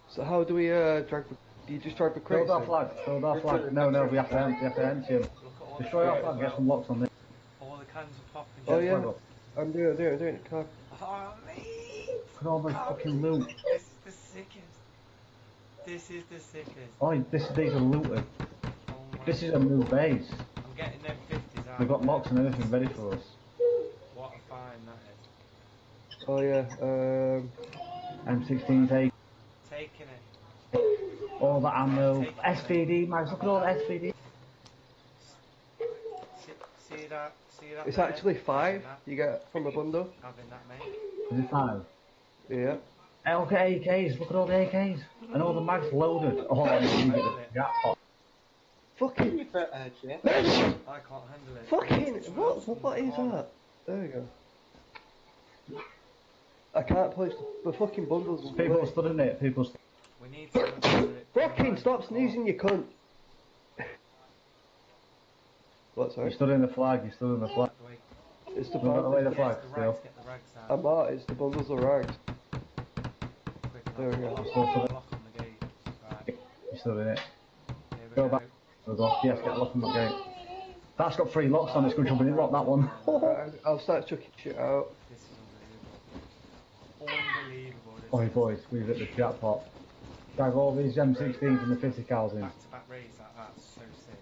So how do we drag the... Do you just drag the crates? Build our flag. No, we have to empty them. Destroy our flag, get some locks on this. All the cans are popping. Oh yeah, I'm doing it. Come on. Oh, mate! Look at all this fucking loot. This is the sickest. This is the sickest. Oh, these are looted. Oh this is a new base. I'm getting them 50s out. We've got locks and everything ready for us. What a find that is. Oh yeah, M16's A. Taking it. All the ammo. SVD, Max, look at all the SVD. See that? It's actually 5 you get from a bundle. Having that, mate. Is it 5? Yeah. Hey, look at AKs, look at all the AKs. And all the mags loaded. Oh, jackpot. Fucking... I can't handle it. Fucking... What is that? There we go. I can't place the fucking bundles. People are stood in it, We need to... Fucking stop sneezing, you cunt! What, sorry? You stood in the flag. It's the bundles. Away the flag, still. Get the rags out. I'm not, it's the bundles of rags. There we go. Lock on the gate. Right. You stood in it. Here we Go back. Yes, get a lock on the gate. That's got 3 locks on, it's good jumping in, lock that one. I'll start chucking shit out. This is unbelievable. Oi boys, we've hit the jackpot. Drag all these M16s and the 50 cals in. Back-to-back raids like that, so sick.